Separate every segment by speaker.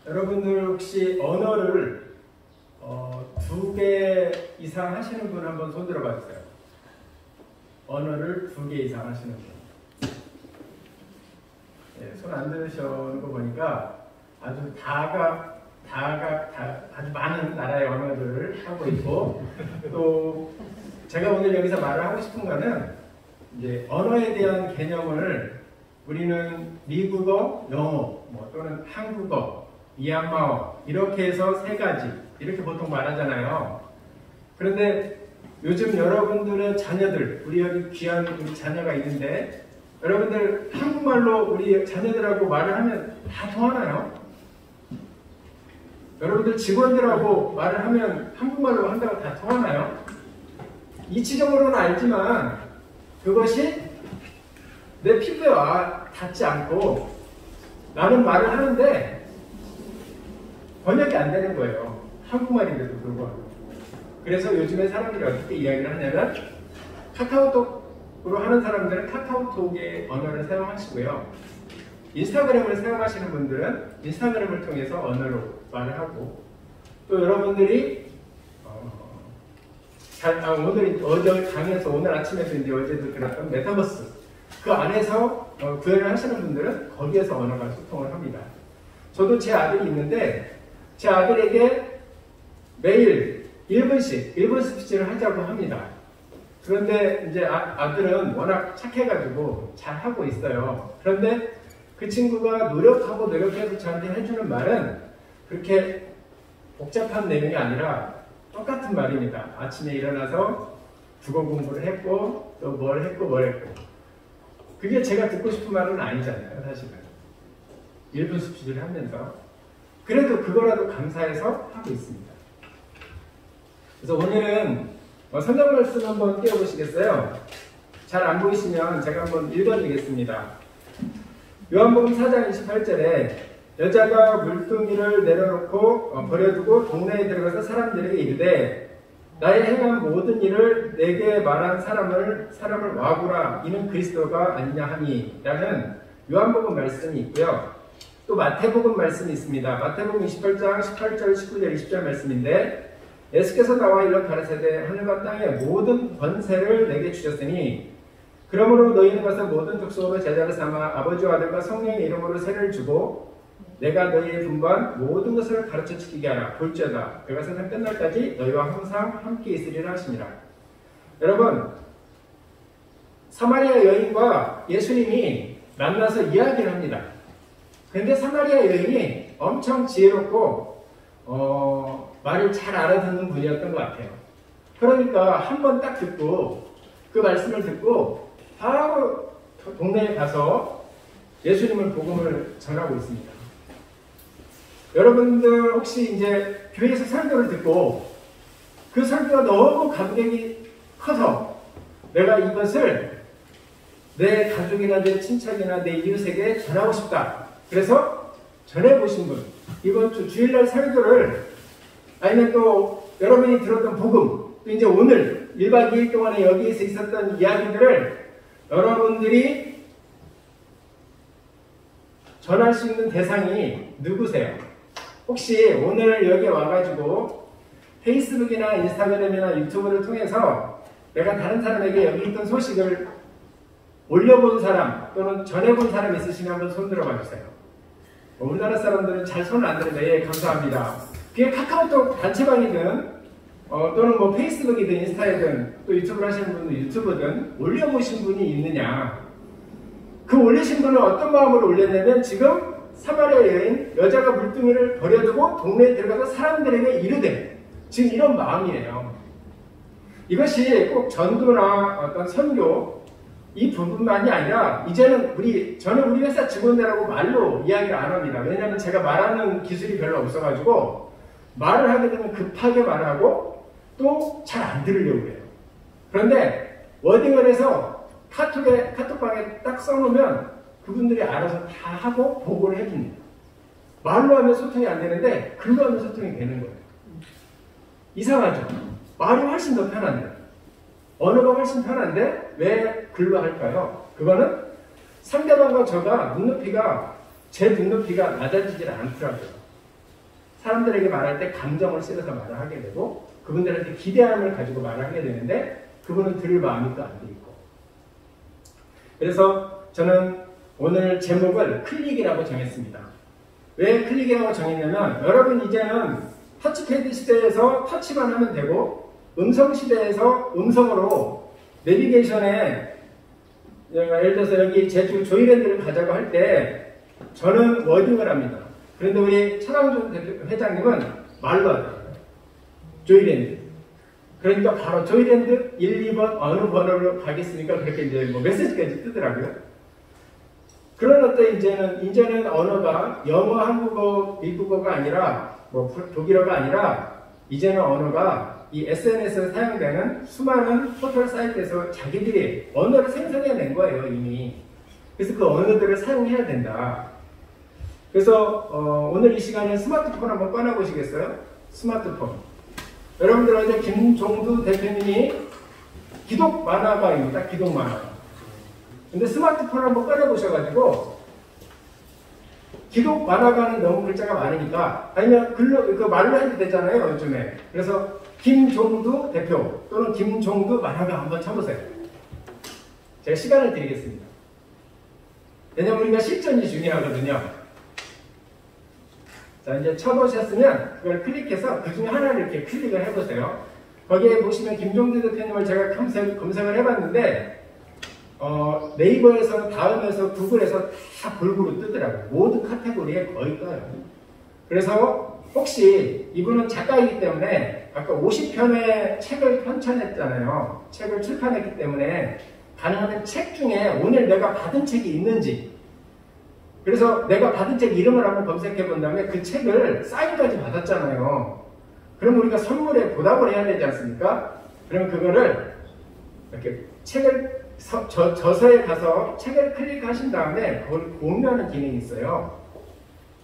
Speaker 1: 여러분들 혹시 언어를 2개 이상 하시는 분 한번 손 들어봐 주세요. 언어를 2개 이상 하시는 분. 네, 손 안 들으시는 거 보니까 아주 아주 많은 나라의 언어들을 하고 있고, 또 제가 오늘 여기서 말을 하고 싶은 거는 이제 언어에 대한 개념을 우리는 미국어, 영어, 또는 한국어, 미얀마어 이렇게 해서 3가지 이렇게 보통 말하잖아요. 그런데 요즘 여러분들의 자녀들, 우리 여기 귀한 우리 자녀가 있는데 여러분들 한국말로 우리 자녀들하고 말을 하면 다 통하나요? 여러분들 직원들하고 말을 하면 한국말로 한다고 다 통하나요? 이치적으로는 알지만 그것이 내 피부에 닿지 않고 나는 말을 하는데 번역이 안 되는 거예요. 한국말인데도 불구하고. 그래서 요즘에 사람들이 어떻게 이야기를 하냐면 카카오톡으로 하는 사람들은 카카오톡의 언어를 사용하시고요. 인스타그램을 사용하시는 분들은 인스타그램을 통해서 언어로 말을 하고, 또 여러분들이 어제 강의에서 오늘 아침에도 이제 어제도 들었던 메타버스 그 안에서 구현을 하시는 분들은 거기에서 언어가 소통을 합니다. 저도 제 아들이 있는데 제 아들에게 매일 1분 스피치를 하자고 합니다. 그런데 이제 아들은 워낙 착해가지고 잘 하고 있어요. 그런데 그 친구가 노력해서 저한테 해주는 말은 그렇게 복잡한 내용이 아니라 똑같은 말입니다. 아침에 일어나서 국어 공부를 했고 또 뭘 했고 그게 제가 듣고 싶은 말은 아니잖아요, 사실은. 1분 스피치를 하면서. 그래도 그거라도 감사해서 하고 있습니다. 그래서 오늘은 성경 말씀 한번 띄워보시겠어요? 잘 안 보이시면 제가 한번 읽어드리겠습니다. 요한복음 4장 28절에 여자가 물동이를 내려놓고 버려두고 동네에 들어가서 사람들에게 이르되 나의 행한 모든 일을 내게 말한 사람을 와구라 이는 그리스도가 아니냐 하니 라는 요한복음 말씀이 있고요. 또 마태복음 말씀이 있습니다. 마태복음 28장 18절 19절 20절 말씀인데 예수께서 나와 일러 가라사대 하늘과 땅의 모든 권세를 내게 주셨으니 그러므로 너희는 가서 모든 족속으로 제자를 삼아 아버지와 아들과 성령의 이름으로 세례를 주고 내가 너희의 분반 모든 것을 가르쳐 지키게 하라. 볼지어다 내가 세상 끝날까지 너희와 항상 함께 있으리라 하시니라. 여러분, 사마리아 여인과 예수님이 만나서 이야기를 합니다. 그런데 사마리아 여인이 엄청 지혜롭고 말을 잘 알아듣는 분이었던 것 같아요. 그러니까 한 번 딱 듣고 그 말씀을 듣고 바로 동네에 가서 예수님을 복음을 전하고 있습니다. 여러분들 혹시 이제 교회에서 설교를 듣고 그 설교가 너무 감격이 커서 내가 이것을 내 가족이나 내 친척이나 내 이웃에게 전하고 싶다. 그래서 전해보신 분, 이번 주 주일날 설교를 아니면 또 여러분이 들었던 복음, 또 이제 오늘 1박 2일 동안에 여기에서 있었던 이야기들을 여러분들이 전할 수 있는 대상이 누구세요? 혹시 오늘 여기 와가지고 페이스북이나 인스타그램이나 유튜브를 통해서 내가 다른 사람에게 여기 있던 소식을 올려본 사람 또는 전해본 사람 있으시면 한번 손 들어봐 주세요. 우리나라 사람들은 잘 손을 안 드는데 예, 감사합니다. 그게 카카오톡 단체방이든 또는 페이스북이든 인스타이든 또 유튜브를 하시는 분은 유튜브든 올려보신 분이 있느냐. 그 올리신 분은 어떤 마음으로 올렸냐면 지금 사마리아 여인 여자가 물동이를 버려두고 동네에 들어가서 사람들에게 이르되 지금 이런 마음이에요. 이것이 꼭 전도나 어떤 선교 이 부분만이 아니라 이제는 저는 우리 회사 직원들하고 말로 이야기를 안 합니다. 왜냐하면 제가 말하는 기술이 별로 없어가지고 말을 하게 되면 급하게 말하고 또 잘 안 들으려고 해요. 그런데 워딩을 해서 카톡방에 딱 써놓으면 그분들이 알아서 다 하고 보고를 해줍니다. 말로 하면 소통이 안 되는데 글로 하면 소통이 되는 거예요. 이상하죠? 말이 훨씬 더 편한데 언어가 훨씬 편한데 왜 글로 할까요? 그거는 상대방과 저가 제 눈높이가 낮아지질 않더라고요. 사람들에게 말할 때 감정을 실어서 말을 하게 되고 그분들한테 기대함을 가지고 말을 하게 되는데 그분은 들을 마음이 또 안 돼 있고. 그래서 저는 오늘 제목을 클릭이라고 정했습니다. 왜 클릭이라고 정했냐면 여러분 이제는 터치패드 시대에서 터치만 하면 되고 음성 시대에서 음성으로 내비게이션에 예를 들어서 여기 제주 조이랜드를 가자고 할 때 저는 워딩을 합니다. 그런데 우리 차강준 회장님은 말로 하더라고요. 조이랜드. 그러니까 바로 조이랜드 1, 2번 어느 번호로 가겠습니까? 그렇게 이제 뭐 메시지까지 뜨더라고요. 그런 어떤 이제는 언어가 영어, 한국어, 미국어가 아니라 뭐 독일어가 아니라 이제는 언어가 이 SNS에 사용되는 수많은 포털 사이트에서 자기들이 언어를 생성해낸 거예요, 이미. 그래서 그 언어들을 사용해야 된다. 그래서 오늘 이 시간에 스마트폰 한번 꺼내보시겠어요? 스마트폰. 여러분들 어제 김종두 대표님이 기독 만화가입니다. 기독 만화가. 근데 스마트폰을 한번 꺼내보셔가지고 기독 만화가는 너무 글자가 많으니까 아니면 그 말로 해도 되잖아요, 요즘에. 그래서 김종두 대표 또는 김종두 만화가 한번 쳐보세요. 제가 시간을 드리겠습니다. 왜냐면 우리가 실전이 중요하거든요. 자, 이제 쳐보셨으면 그걸 클릭해서 그 중에 하나를 이렇게 클릭을 해보세요. 거기에 보시면 김종두 대표님을 제가 검색을 해봤는데 네이버에서, 다음에서, 구글에서 다 골고루 뜨더라고요. 모든 카테고리에 거의 떠요. 그래서 혹시 이분은 작가이기 때문에 아까 50편의 책을 편찬했잖아요. 책을 출판했기 때문에 가능하면 책 중에 오늘 내가 받은 책이 있는지, 그래서 내가 받은 책 이름을 한번 검색해 본 다음에 그 책을 사인까지 받았잖아요. 그럼 우리가 선물에 보답을 해야 되지 않습니까? 그러면 그거를 이렇게 책을 저서에 가서 책을 클릭하신 다음에 그걸 공유하는 기능이 있어요.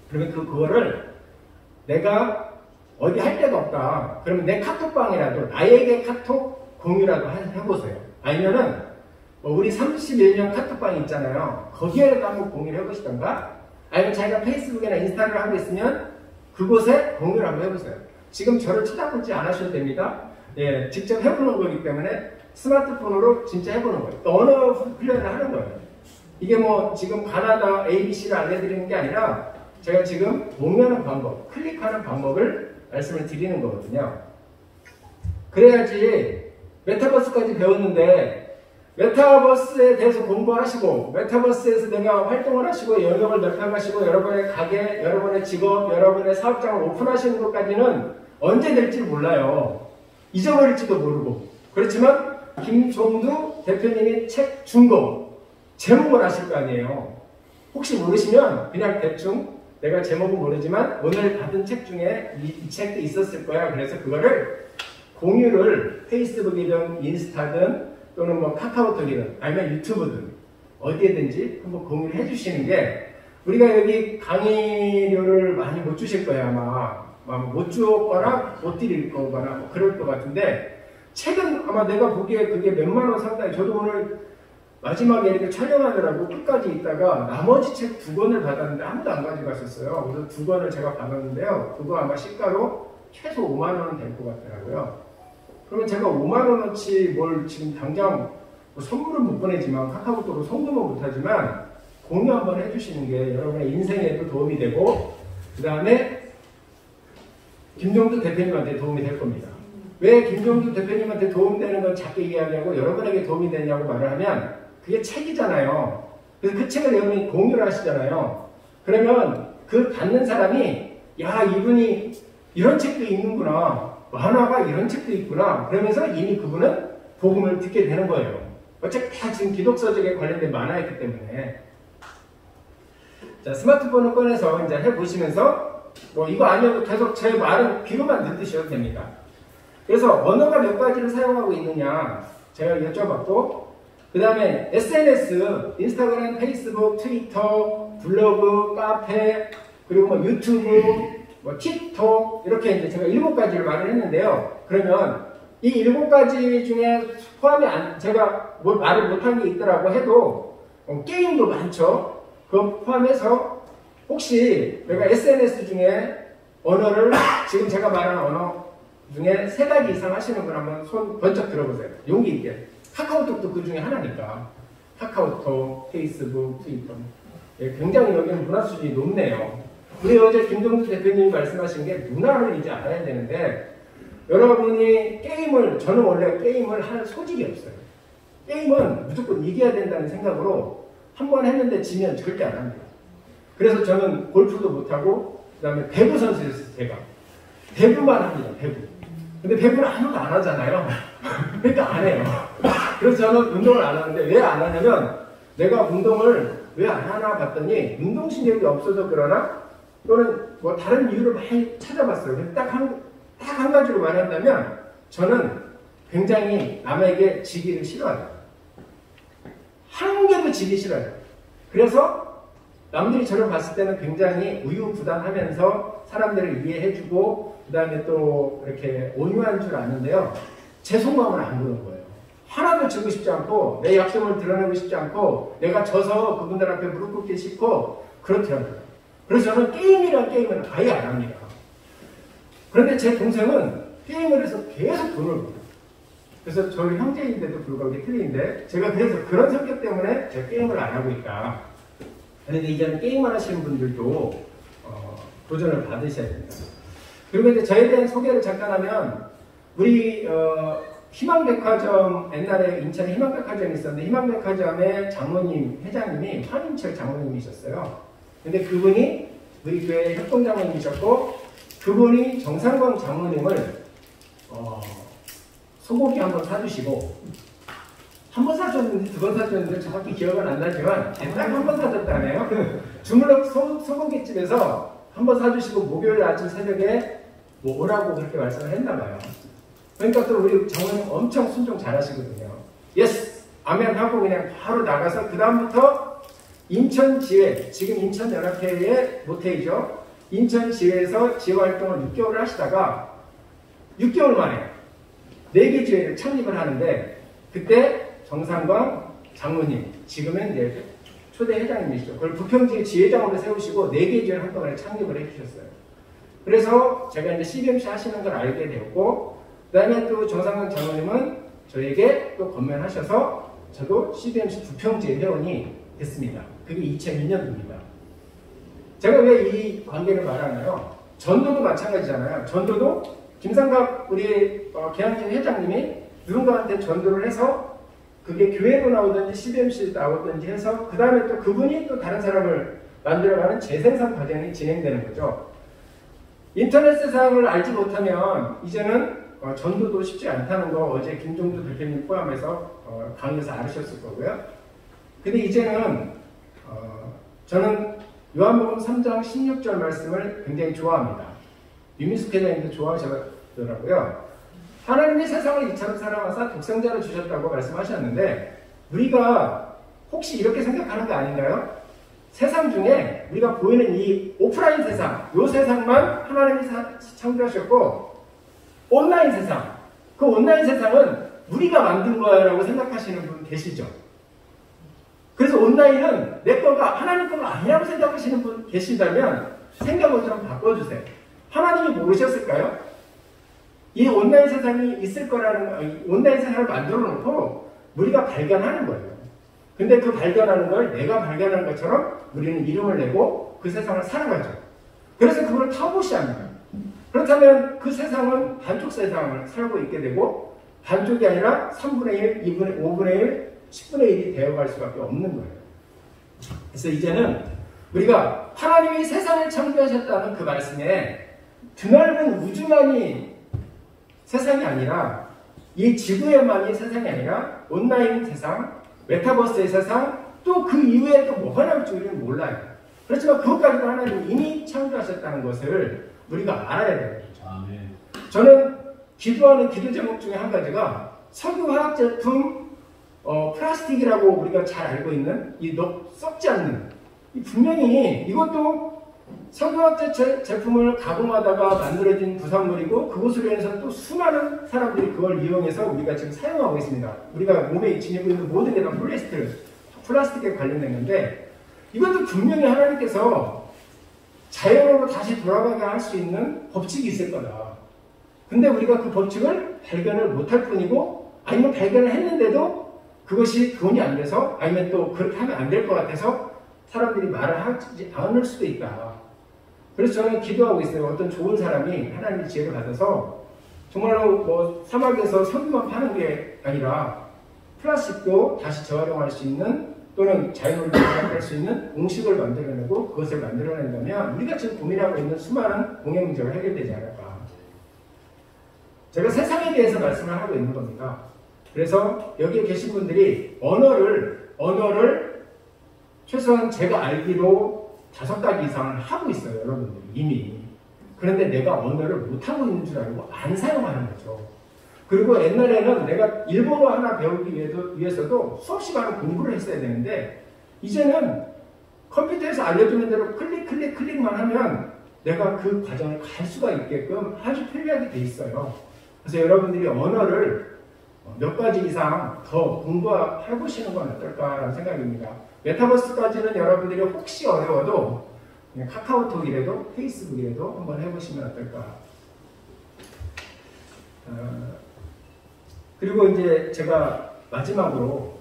Speaker 1: 그러면 그거를 내가 어디 할 데가 없다. 그러면 내 카톡방이라도 나에게 카톡 공유라도 해보세요. 아니면은 우리 31년 카톡방이 있잖아요. 거기에도 한번 공유를 해보시던가, 아니면 자기가 페이스북이나 인스타를 하고 있으면 그곳에 공유를 한번 해보세요. 지금 저를 쳐다보지 않으셔도 됩니다. 예, 직접 해보는 거기 때문에 스마트폰으로 진짜 해보는 거예요. 언어 훈련을 하는 거예요. 이게 뭐 지금 가나다 ABC를 알려드리는 게 아니라 제가 지금 공유하는 방법, 클릭하는 방법을 말씀을 드리는 거거든요. 그래야지 메타버스까지 배웠는데 메타버스에 대해서 공부하시고 메타버스에서 내가 활동을 하시고 영역을 넓혀가시고 여러분의 가게, 여러분의 직업, 여러분의 사업장을 오픈하시는 것까지는 언제 될지 몰라요. 잊어버릴지도 모르고. 그렇지만 김종두 대표님이 책 준 거 제목을 아실 거 아니에요. 혹시 모르시면 그냥 대충 내가 제목은 모르지만 오늘 받은 책 중에 이 책도 있었을 거야. 그래서 그거를 공유를 페이스북이든 인스타든 또는 뭐 카카오톡이든 아니면 유튜브든 어디에든지 한번 공유를 해주시는 게, 우리가 여기 강의료를 많이 못 주실 거예요. 아마 못 주거나 못 드릴 거거나 뭐 그럴 것 같은데, 책은 아마 내가 보기에 그게 몇만 원 상당히, 저도 오늘 마지막에 이렇게 촬영하느라고 끝까지 있다가 나머지 책 2권을 받았는데 아무도 안 가져갔었어요. 그래서 2권을 제가 받았는데요. 그거 아마 시가로 최소 5만 원은 될 것 같더라고요. 그러면 제가 5만 원어치 뭘 지금 당장 뭐 선물은 못 보내지만 카카오톡으로 송금은 못하지만 공유 한번 해주시는 게 여러분의 인생에도 도움이 되고, 그 다음에 김종두 대표님한테 도움이 될 겁니다. 왜 김종두 대표님한테 도움되는 건 작게 이야기하고 여러분에게 도움이 되냐고 말을 하면 그게 책이잖아요. 그래서 그 책을 여러분이 공유를 하시잖아요. 그러면 그 받는 사람이 야, 이분이 이런 책도 읽는구나, 만화가 이런 책도 있구나, 그러면서 이미 그분은 복음을 듣게 되는 거예요. 어차피 다 지금 기독서적에 관련된 만화였기 때문에. 자, 스마트폰을 꺼내서 이제 해보시면서 뭐 이거 아니어도 계속 제 말은 귀로만 듣으셔도 됩니다. 그래서 언어가 몇 가지를 사용하고 있느냐 제가 여쭤봤고, 그 다음에 SNS, 인스타그램, 페이스북, 트위터, 블로그, 카페, 그리고 뭐 유튜브, 뭐 틱톡, 이렇게 이제 제가 7가지를 말을 했는데요. 그러면 이 7가지 중에 포함이 제가 뭐 말을 못한 게 있더라고 해도 게임도 많죠. 그거 포함해서 혹시 내가 SNS 중에 언어를 지금 제가 말하는 언어 중에 3가지 이상 하시는 분 한번 손 번쩍 들어보세요. 용기 있게. 카카오톡도 그 중에 하나니까. 카카오톡, 페이스북, 트위터. 예, 굉장히 여기는 문화 수준이 높네요. 우리 어제 김종수 대표님이 말씀하신 게 문화를 이제 알아야 되는데 여러분이 저는 원래 게임을 할 소질이 없어요. 게임은 무조건 이겨야 된다는 생각으로 한 번 했는데 지면 절대 안 합니다. 그래서 저는 골프도 못하고 그 다음에 배구 선수였어요. 제가 배구만 합니다. 배구. 근데 배구는 아무도 안 하잖아요. 그러니까 안 해요. 그래서 저는 운동을 안 하는데 왜 안 하냐면 내가 운동을 왜 안 하나 봤더니 운동신경이 없어서 그러나 또는 뭐 다른 이유를 많이 찾아봤어요. 딱 한 가지로 말한다면 저는 굉장히 남에게 지기를 싫어해요. 한 개도 지기 싫어요. 그래서 남들이 저를 봤을 때는 굉장히 우유부단하면서 사람들을 이해해주고 그 다음에 또 이렇게 온유한 줄 아는데요. 제 속마음은 안 그런 거예요. 하나도 지고 싶지 않고 내 약점을 드러내고 싶지 않고 내가 져서 그분들 앞에 무릎 꿇기 싫고 그렇더라고요. 그래서 저는 게임이란 게임은 아예 안 합니다. 그런데 제 동생은 게임을 해서 계속 돈을 벌어요. 그래서 저희 형제인데도 불구하고 틀린데 제가 그래서 그런 성격 때문에 제가 게임을 안 하고 있다. 그런데 이제는 게임을 하시는 분들도 도전을 받으셔야 됩니다. 그리고 이제 저에 대한 소개를 잠깐 하면 우리 희망백화점 옛날에 인천에 희망백화점이 있었는데 희망백화점의 장모님 회장님이 환인철 장모님이셨어요. 근데 그분이 우리 교회 협동장모님이셨고 그분이 정상광 장모님을 소고기 한번 사주시고 한 번 사줬는지 2번 사줬는지 정확히 기억은 안 나지만 딱 한 번 사줬다네요. 주물럭 소고기집에서 한 번 사주시고 목요일 아침 새벽에 뭐 오라고 그렇게 말씀을 했나봐요. 그러니까 또 우리 장모님 엄청 순종 잘하시거든요. 예스! 아멘 하고 그냥 바로 나가서 그 다음부터 인천지회, 지금 인천연합회의 모태이죠. 인천지회에서 지회활동을 6개월을 하시다가 6개월 만에 4개 지회를 창립을 하는데 그때 정상광 장모님, 지금은 이제 초대 회장님이시죠. 그걸 부평지회 지회장으로 세우시고 4개 지회를 한꺼번에 창립을 해주셨어요. 그래서 제가 이제 CBMC 하시는 걸 알게 되었고 그 다음에 또 정상광 장모님은 저에게 또 건면하셔서 저도 CBMC 부평지회 회원이 됐습니다. 그게 2002년도입니다. 제가 왜 이 관계를 말하나요? 전도도 마찬가지잖아요. 전도도 김상갑 우리 개항진 회장님이 누군가한테 전도를 해서 그게 교회로 나오든지 CBMC 나오든지 해서 그 다음에 또 그분이 또 다른 사람을 만들어가는 재생산 과정이 진행되는 거죠. 인터넷 세상을 알지 못하면 이제는 전도도 쉽지 않다는 거 어제 김종수 대표님 포함해서 강의에서 알으셨을 거고요. 근데 이제는 저는 요한복음 3장 16절 말씀을 굉장히 좋아합니다. 유미숙 회장님도 좋아하시더라고요. 하나님이 세상을 이처럼 사랑하사 독생자를 주셨다고 말씀하셨는데 우리가 혹시 이렇게 생각하는 거 아닌가요? 세상 중에 우리가 보이는 이 오프라인 세상, 이 세상만 하나님이 창조하셨고 온라인 세상, 그 온라인 세상은 우리가 만든 거라고 생각하시는 분 계시죠? 그래서 온라인은 내 거가 하나님 거가 아니라고 생각하시는 분 계신다면 생각을 좀 바꿔주세요. 하나님이 모르셨을까요? 이 온라인 세상이 있을 거라는, 온라인 세상을 만들어 놓고 우리가 발견하는 거예요. 근데 그 발견하는 걸 내가 발견한 것처럼 우리는 이름을 내고 그 세상을 살아가죠. 그래서 그걸 타부시합니다. 그렇다면 그 세상은 반쪽 세상을 살고 있게 되고 반쪽이 아니라 3분의 1, 2분의 5분의 1, 10분의 1이 되어갈 수밖에 없는 거예요. 그래서 이제는 우리가 하나님이 세상을 창조하셨다는 그 말씀에 드넓은 우주만이 세상이 아니라 이 지구에만이 세상이 아니라 온라인 세상, 메타버스의 세상, 또 그 이후에 또 뭐가 나올지 우리는 몰라요. 그렇지만 그것까지도 하나님이 이미 창조하셨다는 것을 우리가 알아야 되는 거죠. 아멘. 저는 기도하는 기도 제목 중에 한 가지가 석유화학 제품 플라스틱이라고 우리가 잘 알고 있는 이 썩지 않는 분명히 이것도 석유화학 제품을 가공하다가 만들어진 부산물이고 그것으로 인해서 또 수많은 사람들이 그걸 이용해서 우리가 지금 사용하고 있습니다. 우리가 몸에 지니고 있는 모든 게 다 플라스틱에 관련된 건데 이것도 분명히 하나님께서 자연으로 다시 돌아가게 할 수 있는 법칙이 있을 거다. 근데 우리가 그 법칙을 발견을 못할 뿐이고 아니면 발견을 했는데도 그것이 돈이 안 돼서 아니면 또 그렇게 하면 안 될 것 같아서 사람들이 말을 하지 않을 수도 있다. 그래서 저는 기도하고 있어요. 어떤 좋은 사람이 하나님의 지혜를 받아서 정말로 뭐 사막에서 석유만 파는 게 아니라 플라스틱도 다시 재활용할 수 있는 또는 자연으로 재활용할 수 있는 음식을 만들어내고 그것을 만들어낸다면 우리가 지금 고민하고 있는 수많은 공해 문제가 해결되지 않을까. 제가 세상에 대해서 말씀을 하고 있는 겁니다. 그래서 여기에 계신 분들이 언어를 최소한 제가 알기로 5가지 이상을 하고 있어요. 여러분들이 이미. 그런데 내가 언어를 못하고 있는 줄 알고 안 사용하는 거죠. 그리고 옛날에는 내가 일본어 하나 배우기 위해서도 수업 시간에 공부를 했어야 되는데 이제는 컴퓨터에서 알려주는 대로 클릭만 하면 내가 그 과정을 갈 수가 있게끔 아주 편리하게 돼 있어요. 그래서 여러분들이 언어를 몇 가지 이상 더 공부해 보시는 건 어떨까라는 생각입니다. 메타버스까지는 여러분들이 혹시 어려워도 그냥 카카오톡이라도 페이스북이라도 한번 해보시면 어떨까. 그리고 이제 제가 마지막으로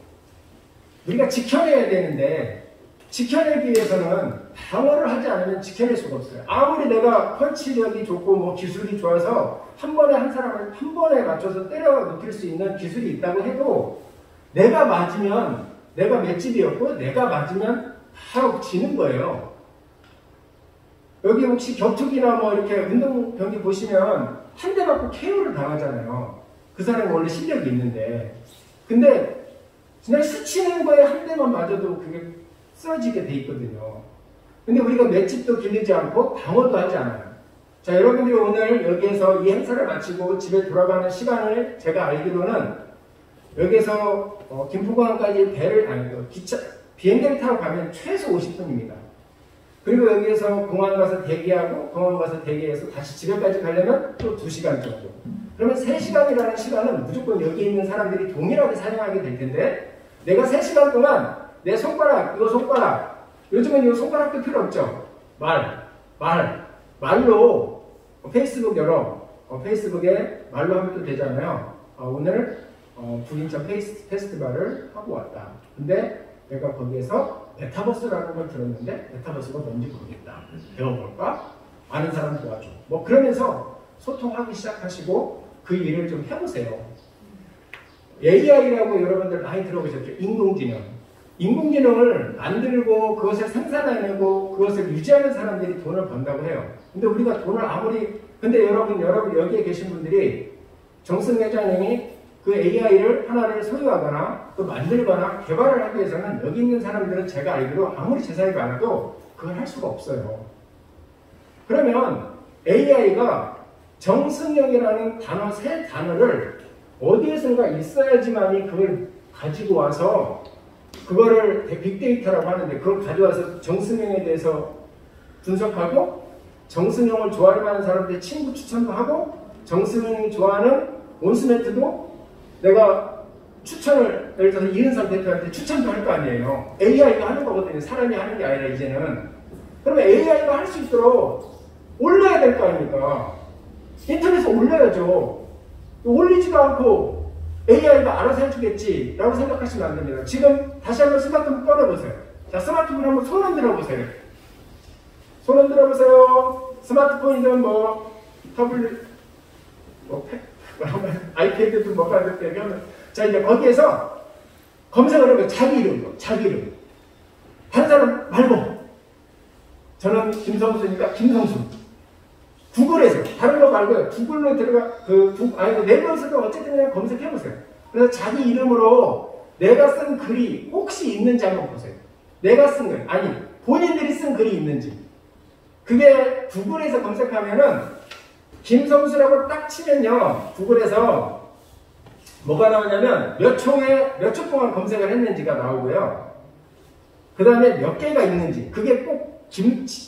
Speaker 1: 우리가 지켜내야 되는데 지켜내기 위해서는 방어를 하지 않으면 지켜낼 수가 없어요. 아무리 내가 펀치력이 좋고 뭐 기술이 좋아서 한 사람을 한 번에 맞춰서 때려 눕힐 수 있는 기술이 있다고 해도 내가 맞으면 내가 맷집이었고 내가 맞으면 바로 지는 거예요. 여기 혹시 격투기나 뭐 이렇게 운동 경기 보시면 한 대 맞고 KO를 당하잖아요. 그 사람이 원래 실력이 있는데. 근데 그냥 스치는 거에 한 대만 맞아도 그게 쓰러지게 돼 있거든요. 근데 우리가 맷집도 길리지 않고 방어도 하지 않아요. 자, 여러분들이 오늘 여기에서 이 행사를 마치고 집에 돌아가는 시간을 제가 알기로는 여기에서 김포공항까지 비행기를 타고 가면 최소 50분입니다. 그리고 여기에서 공항 가서 대기하고 공항 가서 대기해서 다시 집에까지 가려면 또 2시간 정도. 그러면 3시간이라는 시간은 무조건 여기 있는 사람들이 동일하게 사용하게 될 텐데 내가 3시간 동안 내 손가락, 요즘은 이 손가락도 필요 없죠. 말로 페이스북 페이스북에 말로 하면 또 되잖아요. 오늘 북인천 페스티벌을 하고 왔다. 근데 내가 거기에서 메타버스라는 걸 들었는데 메타버스가 뭔지 모르겠다. 배워볼까? 아는 사람 도와줘. 뭐 그러면서 소통하기 시작하시고 그 일을 좀 해보세요. AI라고 여러분들 많이 들어보셨죠? 인공지능을 만들고 그것을 생산해내고 그것을 유지하는 사람들이 돈을 번다고 해요. 근데 우리가 돈을 근데 여러분 여기에 계신 분들이 정승 회장님이 그 AI를 하나를 소유하거나 또 만들거나 개발을 하기 위해서는 여기 있는 사람들은 제가 알기로 아무리 재산이 많아도 그걸 할 수가 없어요. 그러면 AI가 정승력이라는 세 단어를 어디에선가 있어야지만이 그걸 가지고 와서 그거를 빅데이터라고 하는데 그걸 가져와서 정승형에 대해서 분석하고 정승형을 좋아할 만한 사람들의 친구 추천도 하고 정승형이 좋아하는 온수매트도 내가 추천을 예를 들어서 이은선 대표한테 추천도 할 거 아니에요. AI가 하는 거거든요. 사람이 하는 게 아니라 이제는. 그러면 AI가 할 수 있도록 올려야 될 거 아닙니까? 인터넷에 올려야죠. 올리지도 않고 AI가 알아서 해주겠지 라고 생각하시면 안 됩니다. 지금 다시 한번 스마트폰 꺼내보세요. 자, 스마트폰 한번 손 흔들어 보세요. 손 흔들어 보세요. 스마트폰이든 타블릿, 아이패드든 뭐가 이렇게 하면 자, 이제 거기에서 검색을 해보세요. 자기 이름. 다른 사람 말고. 저는 김성수니까 김성수. 구글에서 다른 거 말고요. 구글로 네이버에서도 어쨌든 그냥 검색해보세요. 그래서 자기 이름으로 내가 쓴 글이 혹시 있는지 한번 보세요. 내가 쓴 글, 본인들이 쓴 글이 있는지. 그게 구글에서 검색하면은 김성수라고 딱 치면요. 구글에서 뭐가 나오냐면 몇 초 동안 검색을 했는지가 나오고요. 그 다음에 몇 개가 있는지. 그게 꼭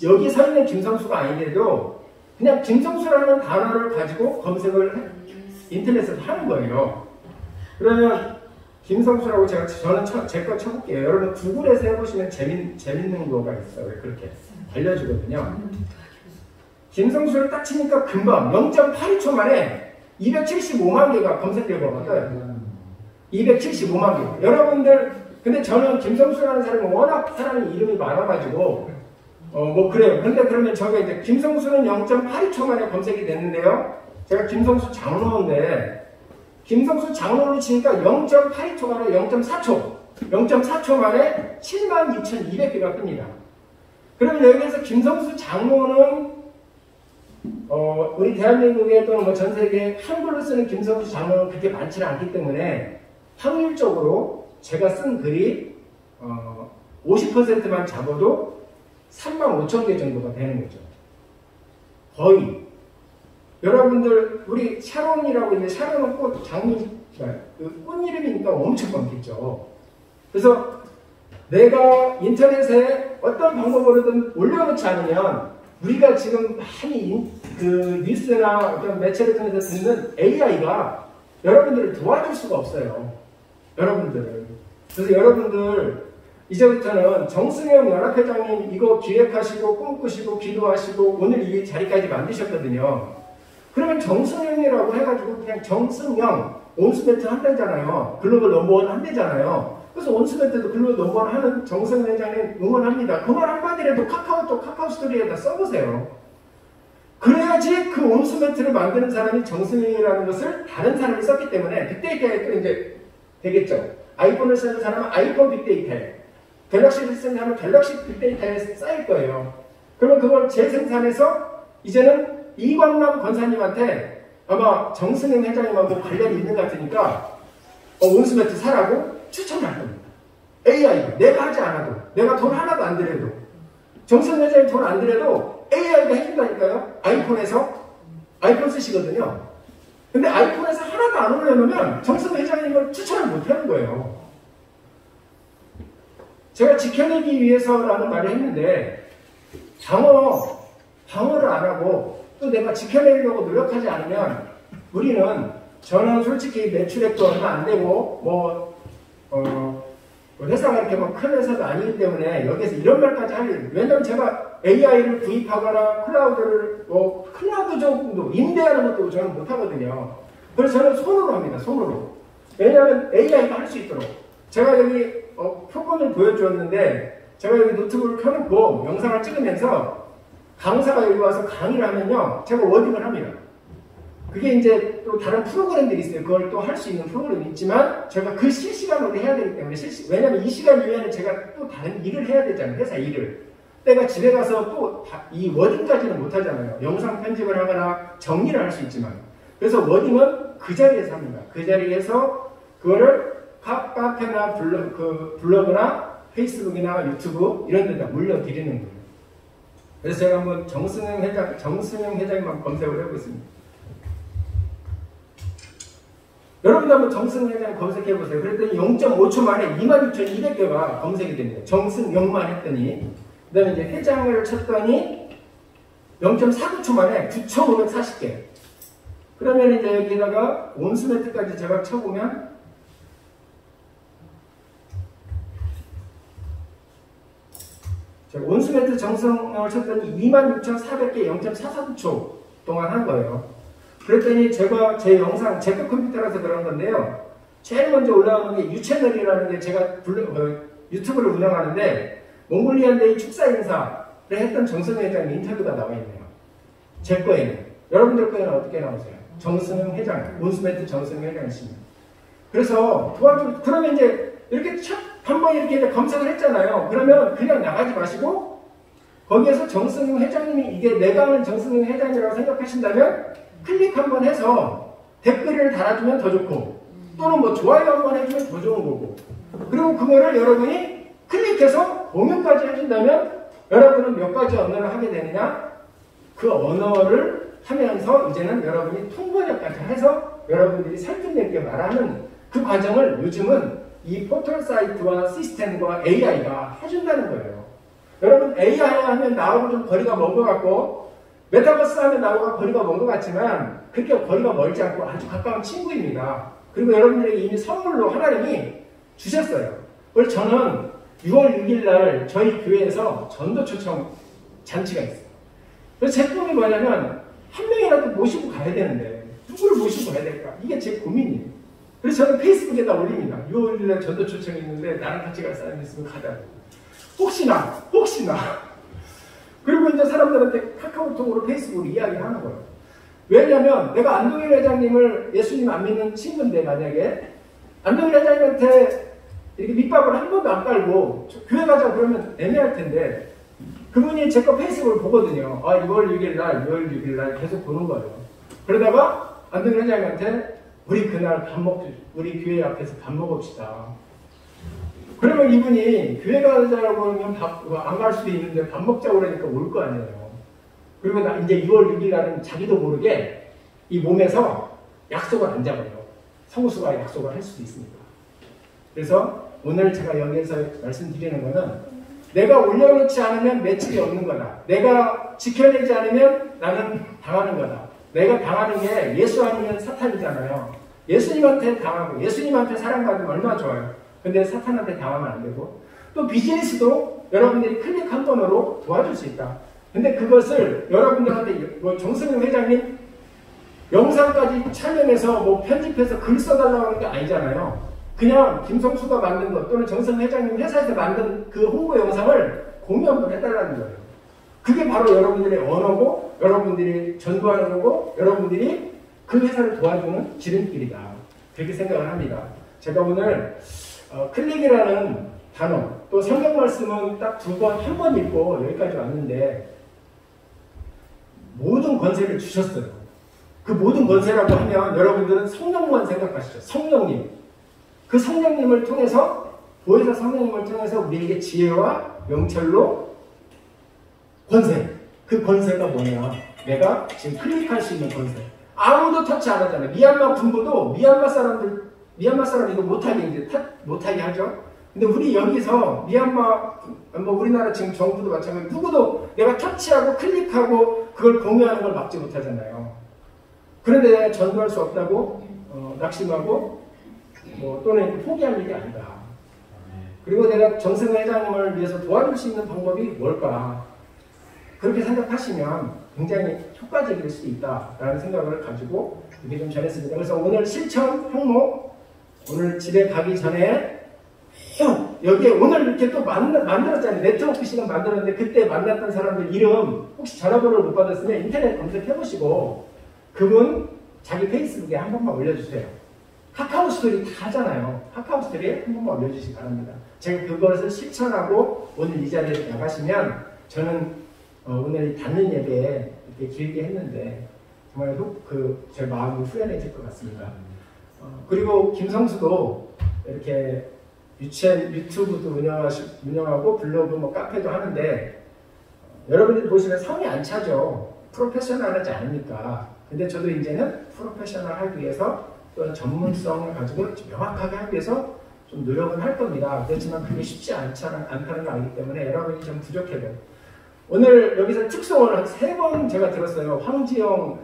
Speaker 1: 여기 서 있는 김성수가 아니더라도 그냥 김성수라는 단어를 가지고 검색을 인터넷에서 하는 거예요. 그러면 김성수라고 저는 제 거 쳐볼게요. 여러분 구글에서 해보시면 재밌는 거가 있어요. 그렇게 알려주거든요. 김성수를 딱 치니까 금방 0.82초 만에 275만 개가 검색되고 떠요. 275만 개. 여러분들 근데 저는 김성수라는 사람은 워낙 사람이 이름이 많아가지고 뭐 그래요. 근데 그러면 저게 이제 김성수는 0.82초 만에 검색이 됐는데요. 제가 김성수 장로인데 김성수 장로를 치니까 0.82초 만에 0.4초 만에 72,200개가 뜹니다. 그러면 여기에서 김성수 장로는 우리 대한민국에 또는 뭐 전 세계에 한글로 쓰는 김성수 장로는 그렇게 많지 않기 때문에 확률적으로 제가 쓴 글이 50%만 잡아도 35,000개 정도가 되는 거죠. 거의. 여러분들 우리 샤론이라고 있는데 샤론은 꽃 이름이니까 엄청 많겠죠. 그래서 내가 인터넷에 어떤 방법으로든 올려놓지 않으면 우리가 지금 많이 그 뉴스나 어떤 매체를 통해서 듣는 AI가 여러분들을 도와줄 수가 없어요. 여러분들을. 그래서 여러분들 이제부터는 정승영 연합회장님 이거 기획하시고 꿈꾸시고 기도하시고 오늘 이 자리까지 만드셨거든요. 그러면 정승영이라고 해가지고 그냥 정승영 온수매트 한다잖아요. 글로벌 넘버원 한대잖아요. 그래서 온수매트도 글로벌 넘버원 하는 정승영 회장님 응원합니다. 그 말 한마디라도 카카오톡 카카오스토리에다 써보세요. 그래야지 그 온수매트를 만드는 사람이 정승영이라는 것을 다른 사람이 썼기 때문에 빅데이터에 또 이제 되겠죠. 아이폰을 쓰는 사람은 아이폰 빅데이터에, 갤럭시를 쓰는 사람은 갤럭시 빅데이터에 쌓일 거예요. 그러면 그걸 재생산해서 이제는 이광남 권사님한테 아마 정승영 회장님하고 관련이 있는 것 같으니까 온수매트 사라고 추천할 겁니다. AI 내가 하지 않아도, 내가 돈 하나도 안 들여도, 정승영 회장님 돈 안 들여도 AI가 해준다니까요. 아이폰 쓰시거든요. 근데 아이폰에서 하나도 안 올려놓으면 정승영 회장님을 추천을 못 하는 거예요. 제가 지켜내기 위해서라는 말을 했는데 방어를 안 하고 또 내가 지켜내려고 노력하지 않으면 저는 솔직히 매출액도 얼마 안 되고 회사가 이렇게 큰 회사도 아니기 때문에 여기서 이런 말까지 하려고. 왜냐면 제가 AI를 구입하거나 클라우드 정도 임대하는 것도 저는 못하거든요. 그래서 저는 손으로 합니다. 손으로. 왜냐하면 AI가 할 수 있도록. 제가 여기 표본을 보여주었는데 제가 여기 노트북을 켜놓고 영상을 찍으면서 강사가 여기 와서 강의를 하면요, 제가 워딩을 합니다. 그게 이제 또 다른 프로그램들이 있어요. 그걸 또 할 수 있는 프로그램이 있지만 제가 그 실시간으로 해야 되기 때문에 왜냐면 이 시간 이후에는 제가 또 다른 일을 해야 되잖아요. 회사 일을. 내가 집에 가서 또 이 워딩까지는 못 하잖아요. 영상 편집을 하거나 정리를 할 수 있지만. 그래서 워딩은 그 자리에서 합니다. 그 자리에서 그거를 카페나 블로그나 페이스북이나 유튜브 이런 데다 물려드리는 거예요. 그래서 제가 한번 정승영 회장님만 검색을 해보겠습니다. 여러분도 한번 정승영 회장님 검색해보세요. 그랬더니 0.5초 만에 26,200개가 검색이 됩니다. 정승영만 했더니. 그 다음에 이제 회장을 쳤더니 0.49초 만에 9,540개. 그러면 이제 여기다가 온수매트까지 제가 쳐보면 제가 온수매트 정승영을 쳤더니 26,400개 0.44초 동안 한 거예요. 그랬더니 제가 제 영상, 제 거 컴퓨터라서 그런 건데요. 제일 먼저 올라오는 게 유채널이라는 게 제가 유튜브를 운영하는데 몽골리안데이 축사 인사를 했던 정승영 회장님 인터뷰가 나와 있네요. 제 거에는. 여러분들 거에는 어떻게 나오세요? 정승영 회장, 온수매트 정승영 회장이십니다. 그래서 그러면 이제 이렇게 한번 이렇게 검색을 했잖아요. 그러면 그냥 나가지 마시고 거기에서 정승영 회장님이 이게 내가 하는 정승영 회장이라고 생각하신다면 클릭 한번 해서 댓글을 달아주면 더 좋고 또는 뭐 좋아요 한번 해주면 더 좋은 거고 그리고 그거를 여러분이 클릭해서 공유까지 해준다면 여러분은 몇 가지 언어를 하게 되느냐? 그 언어를 하면서 이제는 여러분이 통번역까지 해서 여러분들이 설득력있게 말하는 그 과정을 요즘은 이 포털 사이트와 시스템과 AI가 해준다는 거예요. 여러분 AI 하면 나하고 좀 거리가 먼 것 같고 메타버스 하면 나하고 거리가 먼 것 같지만 그렇게 거리가 멀지 않고 아주 가까운 친구입니다. 그리고 여러분들에게 이미 선물로 하나님이 주셨어요. 그래서 저는 6월 6일 날 저희 교회에서 전도 초청 잔치가 있어요. 그래서 제 꿈이 뭐냐면 한 명이라도 모시고 가야 되는데 누구를 모시고 가야 될까? 이게 제 고민이에요. 그래서 저는 페이스북에다 올립니다. 6월 6일 날 전도 초청이 있는데 나랑 같이 갈 사람이 있으면 가자고. 혹시나 그리고 이제 사람들한테 카카오톡으로 페이스북으로 이야기하는 거예요. 왜냐면 내가 안동일 회장님을 예수님 안 믿는 친구인데 만약에 안동일 회장님한테 이렇게 밑밥을 한 번도 안 깔고 교회 가자 그러면 애매할 텐데 그분이 제 거 페이스북을 보거든요. 아 6월 6일 날 계속 보는 거예요. 그러다가 안동일 회장님한테 우리 그날 우리 교회 앞에서 밥 먹읍시다. 그러면 이분이 교회 가자고 하면 안 갈 수도 있는데 밥 먹자고 그러니까 올 거 아니에요. 그리고 이제 6월 6일 날은 자기도 모르게 이 몸에서 약속을 안 잡아요. 성수가 약속을 할 수도 있습니다. 그래서 오늘 제가 여기에서 말씀드리는 거는 내가 올려놓지 않으면 맺힐이 없는 거다. 내가 지켜내지 않으면 나는 당하는 거다. 내가 당하는 게 예수 아니면 사탄이잖아요. 예수님한테 당하고 예수님한테 사랑받으면 얼마나 좋아요. 근데 사탄한테 당하면 안 되고 또 비즈니스도 여러분들이 클릭 한 번으로 도와줄 수 있다. 근데 그것을 여러분들한테 정승용 회장님 영상까지 촬영해서 편집해서 글 써달라고 하는 게 아니잖아요. 그냥 김성수가 만든 것 또는 정승용 회장님 회사에서 만든 그 홍보 영상을 공유 한번 해달라는 거예요. 그게 바로 여러분들의 언어고 여러분들이 전도하는 거고 여러분들이 그 회사를 도와주는 지름길이다. 그렇게 생각을 합니다. 제가 오늘 클릭이라는 단어 또 성경 말씀은 딱 한 번 읽고 여기까지 왔는데 모든 권세를 주셨어요. 그 모든 권세라고 하면 여러분들은 성령만 생각하시죠. 성령님. 그 성령님을 통해서 보혜사 성령님을 통해서 우리에게 지혜와 명철로 권세. 그 권세가 뭐냐? 내가 지금 클릭할 수 있는 권세. 아무도 터치 안 하잖아요. 미얀마 군부도 미얀마 사람 이거 못하게 하죠. 근데 우리 여기서 미얀마 우리나라 지금 정부도 마찬가지로 누구도 내가 터치하고 클릭하고 그걸 공유하는 걸 막지 못하잖아요. 그런데 내가 전도할 수 없다고 낙심하고 또는 포기할 일이 아니다. 그리고 내가 정승 회장님을 위해서 도와줄 수 있는 방법이 뭘까? 그렇게 생각하시면 굉장히 효과적일 수 있다라는 생각을 가지고 이렇게 좀 전했습니다. 그래서 오늘 실천 항목 오늘 집에 가기 전에 여기에 오늘 이렇게 또 만들었잖아요. 네트워크 시간 만들었는데 그때 만났던 사람들 이름 혹시 전화번호를 못 받았으면 인터넷 검색해보시고 그분 자기 페이스북에 한 번만 올려주세요. 카카오 스토리 다 하잖아요. 카카오 스토리에 한 번만 올려주시기 바랍니다. 제가 그것을 실천하고 오늘 이 자리에 나가시면 저는 오늘 닫는 예배에 이렇게 길게 했는데 정말 제 마음이 후련해질 것 같습니다. 그리고 김성수도 이렇게 유튜브도 운영하고 블로그 카페도 하는데 여러분들이 보시면 성이 안 차죠. 프로페셔널하지 않으니까. 근데 저도 이제는 프로페셔널하기 위해서 또 전문성을 가지고 명확하게 하기 위해서 좀 노력은 할 겁니다. 그렇지만 그게 쉽지 않다는 걸 알기 때문에 여러분이 좀 부족해요. 오늘 여기서 특송을 한 3번 제가 들었어요. 황지영.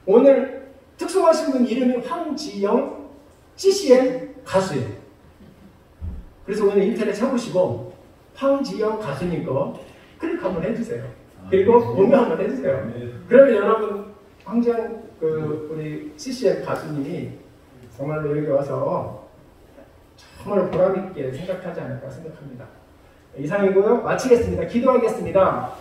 Speaker 1: 오늘 특송하신 분 이름이 황지영 CCM 가수예요. 그래서 오늘 인터넷 쳐보시고 황지영 가수님 거 클릭 한번 해주세요. 그리고 공유 한번 해주세요. 그러면 여러분 황지영 우리 CCM 가수님이 정말로 여기 와서 정말 보람있게 생각하지 않을까 생각합니다. 이상이고요. 마치겠습니다. 기도하겠습니다.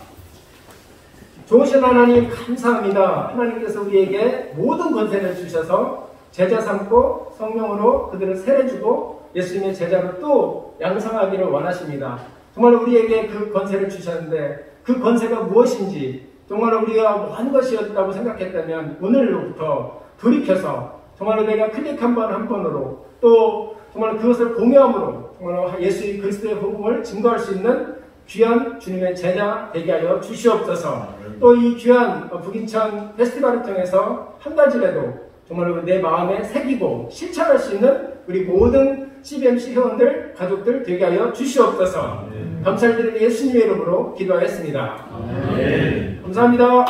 Speaker 1: 좋으신 하나님 감사합니다. 하나님께서 우리에게 모든 권세를 주셔서 제자 삼고 성령으로 그들을 세례주고 예수님의 제자로 또 양성하기를 원하십니다. 정말 우리에게 그 권세를 주셨는데 그 권세가 무엇인지 정말 우리가 뭐한 것이었다고 생각했다면 오늘로부터 돌이켜서 정말 내가 클릭 한 번으로 또 정말 그것을 공유함으로 정말 예수 그리스도의 복음을 증거할 수 있는 귀한 주님의 제자 되게 하여 주시옵소서. 또 이 귀한 북인천 페스티벌을 통해서 한 가지라도 정말 내 마음에 새기고 실천할 수 있는 우리 모든 CBMC 회원들, 가족들 되게 하여 주시옵소서. 감사드리는 예수님의 이름으로 기도하였습니다.
Speaker 2: 네.
Speaker 1: 감사합니다.